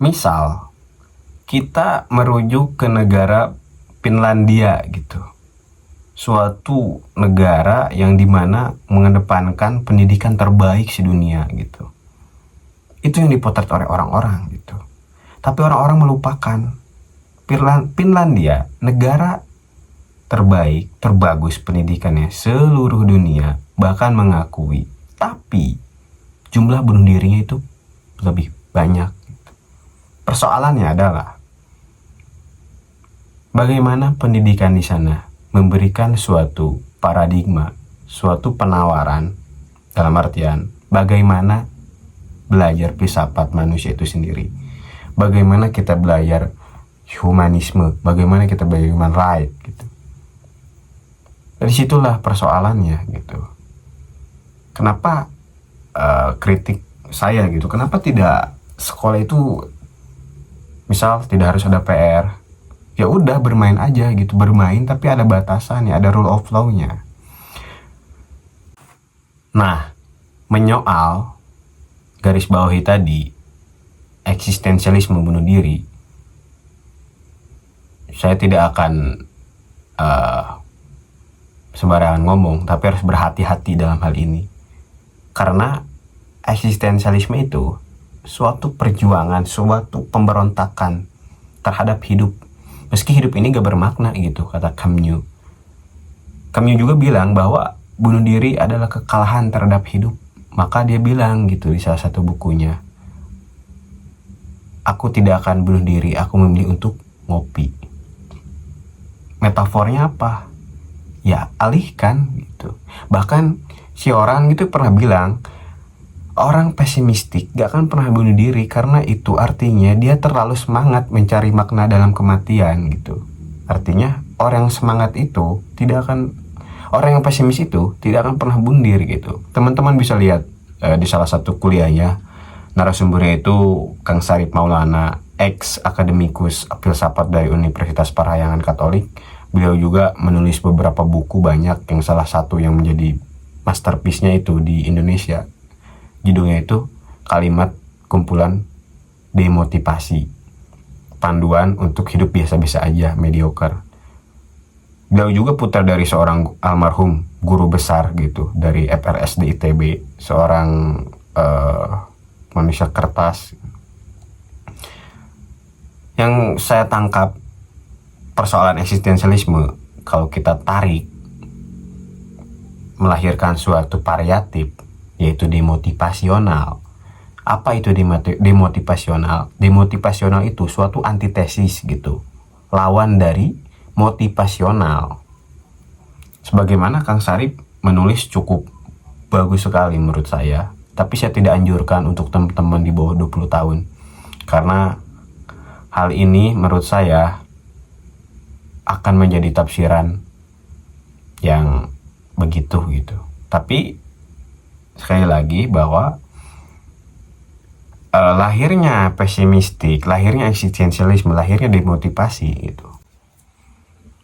Misal kita merujuk ke negara Finlandia gitu, suatu negara yang dimana mengedepankan pendidikan terbaik sedunia gitu. Itu yang dipotret oleh orang-orang gitu. Tapi orang-orang melupakan Finlandia, negara terbaik, terbagus pendidikannya seluruh dunia, bahkan mengakui. Tapi jumlah bunuh dirinya itu lebih banyak. Persoalannya adalah bagaimana pendidikan di sana memberikan suatu paradigma, suatu penawaran dalam artian bagaimana belajar filsafat manusia itu sendiri. Bagaimana kita belajar humanisme, bagaimana kita belajar human right gitu. Dari situlah persoalannya gitu. Kenapa kritik saya gitu? Kenapa tidak sekolah itu misal tidak harus ada PR? Ya udah bermain aja gitu, bermain tapi ada batasannya, ada rule of law-nya. Nah, menyoal garis bawahi tadi eksistensialisme bunuh diri, saya tidak akan sembarangan ngomong, tapi harus berhati-hati dalam hal ini. Karena eksistensialisme itu suatu perjuangan, suatu pemberontakan terhadap hidup. Meski hidup ini gak bermakna gitu, kata Camus. Camus juga bilang bahwa bunuh diri adalah kekalahan terhadap hidup. Maka dia bilang gitu di salah satu bukunya, aku tidak akan bunuh diri, aku memilih untuk ngopi. Metafornya apa? Ya alihkan gitu. Bahkan si orang gitu pernah bilang, orang pesimistik gak akan pernah bunuh diri karena itu artinya dia terlalu semangat mencari makna dalam kematian gitu. Artinya orang yang semangat itu orang yang pesimis itu tidak akan pernah bunuh diri gitu. Teman-teman bisa lihat di salah satu kuliahnya, narasumbernya itu Kang Sarip Maulana, ex akademikus filsafat dari Universitas Parahyangan Katolik. Beliau juga menulis beberapa buku banyak, yang salah satu yang menjadi masterpiece-nya itu di Indonesia. Judulnya itu Kalimat Kumpulan Demotivasi, Panduan untuk Hidup Biasa-Biasa Aja, Mediocre. Beliau juga putra dari seorang almarhum guru besar gitu dari FRSD ITB, seorang manusia kertas. Yang saya tangkap persoalan eksistensialisme, kalau kita tarik, melahirkan suatu variatif, yaitu demotivasional. Apa itu demotivasional? Demotivasional itu suatu antitesis gitu, lawan dari motivasional. Sebagaimana Kang Sarip menulis cukup bagus sekali menurut saya, tapi saya tidak anjurkan untuk teman-teman di bawah 20 tahun. Karena hal ini menurut saya akan menjadi tafsiran yang begitu gitu. Tapi sekali lagi bahwa lahirnya pesimistik, lahirnya eksistensialisme, lahirnya demotivasi gitu.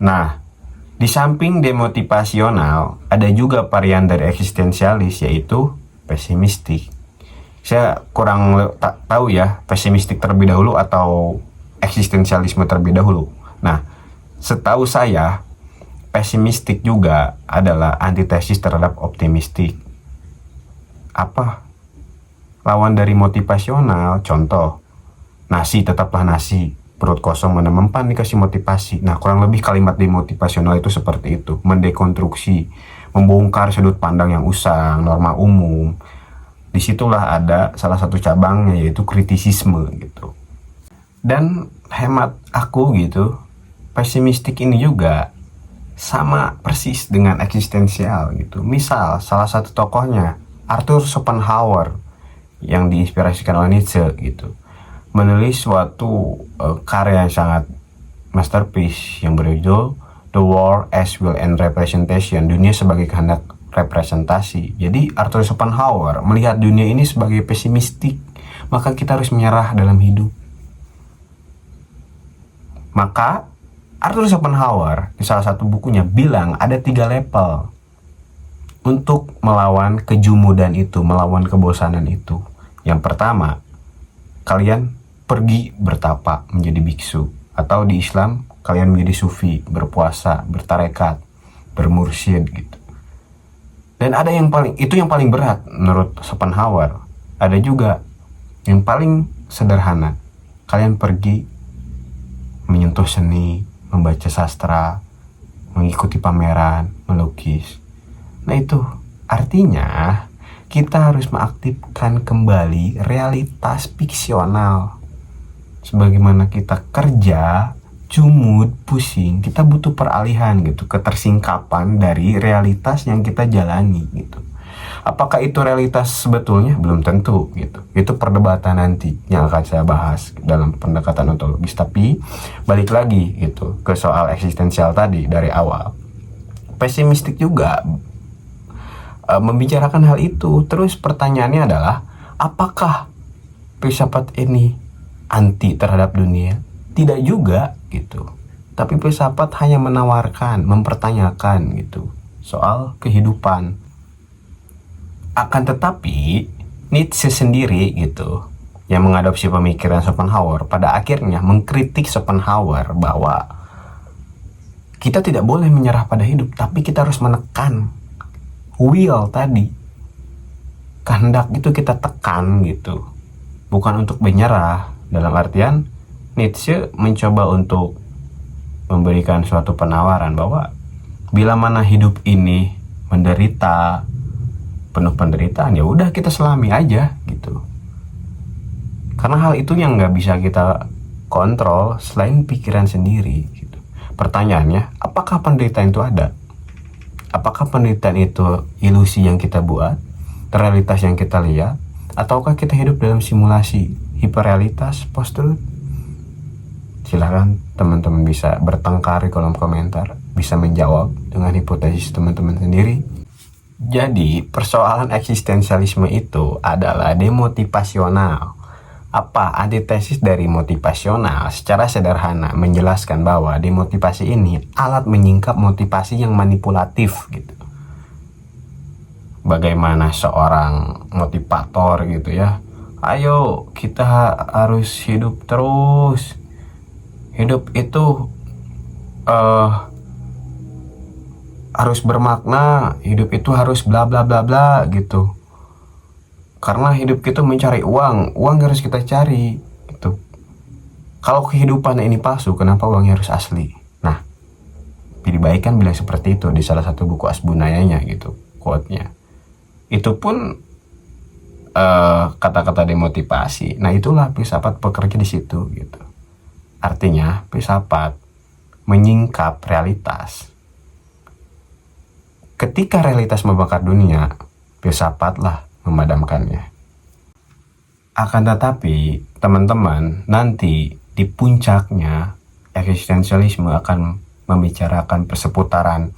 Nah, di samping demotivasional ada juga varian dari eksistensialis, yaitu pesimistik. Saya kurang tahu ya, pesimistik terlebih dahulu atau eksistensialisme terlebih dahulu. Nah, setahu saya pesimistik juga adalah antitesis terhadap optimistik. Apa lawan dari motivasional? Contoh, nasi tetaplah nasi, perut kosong mana mempan dikasih motivasi. Nah, kurang lebih kalimat demotivasional itu seperti itu, mendekonstruksi, membongkar sudut pandang yang usang, norma umum. Disitulah ada salah satu cabangnya, yaitu kritisisme gitu. Dan hemat aku gitu, pesimistik ini juga sama persis dengan eksistensial gitu. Misal salah satu tokohnya Arthur Schopenhauer yang diinspirasikan oleh Nietzsche gitu, menulis suatu karya yang sangat masterpiece yang berjudul The World as Will and Representation, dunia sebagai kehendak representasi. Jadi Arthur Schopenhauer melihat dunia ini sebagai pesimistik, maka kita harus menyerah dalam hidup. Maka Arthur Schopenhauer di salah satu bukunya bilang ada 3 level untuk melawan kejumudan itu, melawan kebosanan itu. Yang pertama, kalian pergi bertapa menjadi biksu, atau di Islam kalian menjadi sufi, berpuasa, bertarekat, bermursyid gitu. Dan ada yang paling berat menurut Schopenhauer. Ada juga yang paling sederhana, kalian pergi menyentuh seni, membaca sastra, mengikuti pameran, melukis. Nah itu artinya kita harus mengaktifkan kembali realitas fiksional. Sebagaimana kita kerja, jumud, pusing, kita butuh peralihan gitu, ketersingkapan dari realitas yang kita jalani gitu. Apakah itu realitas sebetulnya? Belum tentu gitu. Itu perdebatan nanti yang akan saya bahas dalam pendekatan ontologis. Tapi balik lagi gitu ke soal eksistensial tadi dari awal. Pesimistik juga membicarakan hal itu. Terus pertanyaannya adalah, apakah filsafat ini anti terhadap dunia? Tidak juga gitu. Tapi filsafat hanya menawarkan, mempertanyakan gitu soal kehidupan. Akan tetapi Nietzsche sendiri gitu, yang mengadopsi pemikiran Schopenhauer, pada akhirnya mengkritik Schopenhauer bahwa kita tidak boleh menyerah pada hidup, tapi kita harus menekan will tadi, kehendak itu kita tekan gitu, bukan untuk menyerah. Dalam artian Nietzsche mencoba untuk memberikan suatu penawaran bahwa bila mana hidup ini menderita, penuh penderitaan, ya udah kita selami aja gitu. Karena hal itu yang nggak bisa kita kontrol selain pikiran sendiri gitu. Pertanyaannya, apakah penderitaan itu ada? Apakah penderitaan itu ilusi yang kita buat, realitas yang kita lihat, ataukah kita hidup dalam simulasi hiperrealitas post-truth? Silahkan teman-teman bisa bertengkar di kolom komentar, bisa menjawab dengan hipotesis teman-teman sendiri. Jadi persoalan eksistensialisme itu adalah demotivasional. Apa antitesis dari motivasional? Secara sederhana menjelaskan bahwa demotivasi ini alat menyingkap motivasi yang manipulatif gitu. Bagaimana seorang motivator gitu ya, ayo kita harus hidup terus, hidup itu harus bermakna, hidup itu harus bla bla bla bla gitu. Karena hidup kita mencari uang harus kita cari gitu. Kalau kehidupan ini palsu, kenapa uangnya harus asli? Nah, Pilih Baik kan bilang seperti itu di salah satu buku Asbunayanya gitu, quote-nya. Itu pun kata-kata demotivasi. Nah, itulah filsafat bekerja di situ gitu. Artinya, filsafat menyingkap realitas. Ketika realitas membakar dunia, filsafatlah memadamkannya. Akan tetapi, teman-teman, nanti di puncaknya eksistensialisme akan membicarakan perseputaran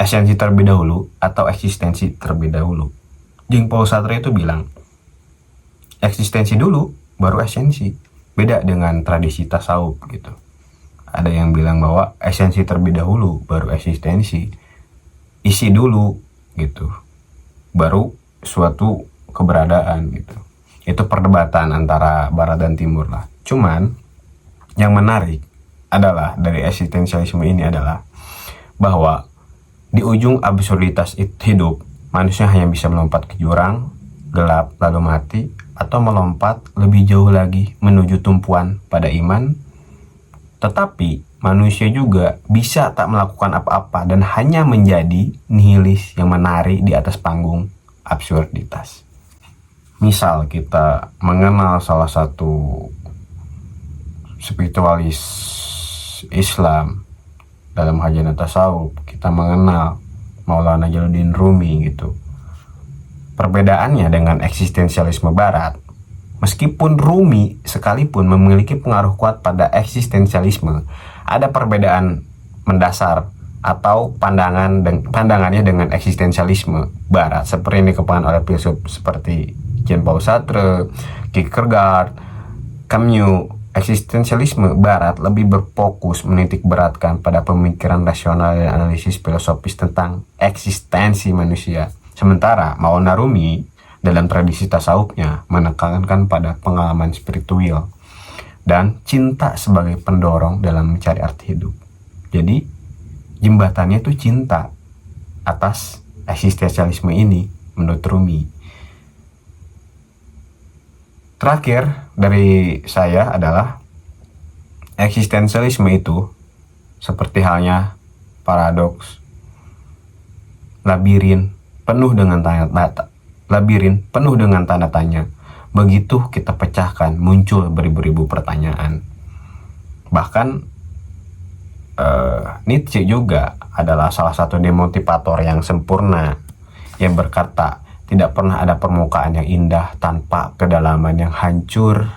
esensi terlebih dahulu atau eksistensi terlebih dahulu. Jean Paul Sartre itu bilang, eksistensi dulu, baru esensi. Beda dengan tradisi tasawuf gitu. Ada yang bilang bahwa esensi terlebih dahulu, baru eksistensi. Isi dulu gitu, baru suatu keberadaan gitu. Itu perdebatan antara barat dan timur lah. Cuman yang menarik adalah dari eksistensialisme ini adalah bahwa di ujung absurditas hidup, manusia hanya bisa melompat ke jurang gelap lalu mati, atau melompat lebih jauh lagi menuju tumpuan pada iman. Tetapi manusia juga bisa tak melakukan apa-apa dan hanya menjadi nihilis yang menari di atas panggung absurditas. Misal kita mengenal salah satu spiritualis Islam dalam Hajjana Tasawuf, kita mengenal Maulana Jalaluddin Rumi gitu. Perbedaannya dengan eksistensialisme barat, meskipun Rumi sekalipun memiliki pengaruh kuat pada eksistensialisme, ada perbedaan mendasar atau pandangannya dengan eksistensialisme barat, seperti yang dikembangkan oleh filsuf seperti Jean Paul Sartre, Kierkegaard, Camus. Eksistensialisme barat lebih berfokus menitik beratkan pada pemikiran rasional dan analisis filosofis tentang eksistensi manusia. Sementara Maulana Rumi dalam tradisi tasawufnya menekankan pada pengalaman spiritual dan cinta sebagai pendorong dalam mencari arti hidup. Jadi jembatannya itu cinta atas eksistensialisme ini menurut Rumi. Terakhir dari saya adalah eksistensialisme itu seperti halnya paradoks, labirin penuh dengan tanda tanya. Begitu kita pecahkan, muncul beribu-ribu pertanyaan. Bahkan Nietzsche juga adalah salah satu demotivator yang sempurna, yang berkata, tidak pernah ada permukaan yang indah tanpa kedalaman yang hancur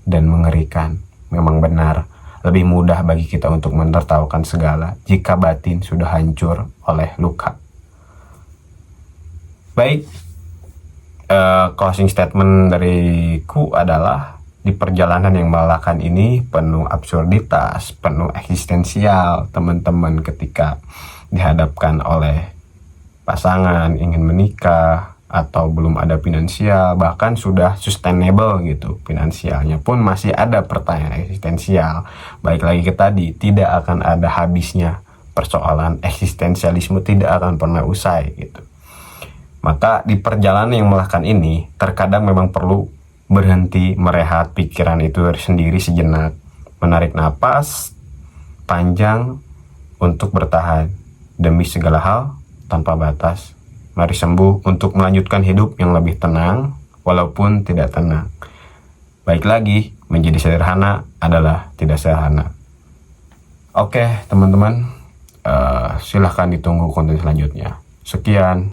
dan mengerikan. Memang benar, lebih mudah bagi kita untuk menertawakan segala jika batin sudah hancur oleh luka. Baik, closing statement dariku adalah di perjalanan yang melelahkan ini penuh absurditas, penuh eksistensial. Teman-teman ketika dihadapkan oleh pasangan ingin menikah atau belum ada finansial, bahkan sudah sustainable gitu finansialnya pun masih ada pertanyaan eksistensial. Baik lagi ke tadi, tidak akan ada habisnya persoalan eksistensialisme, tidak akan pernah usai gitu. Maka di perjalanan yang melelahkan ini terkadang memang perlu berhenti, merehat pikiran itu sendiri sejenak, menarik napas panjang untuk bertahan demi segala hal tanpa batas. Mari sembuh untuk melanjutkan hidup yang lebih tenang walaupun tidak tenang. Baik lagi, menjadi sederhana adalah tidak sederhana. Oke teman-teman, silahkan ditunggu konten selanjutnya. Sekian.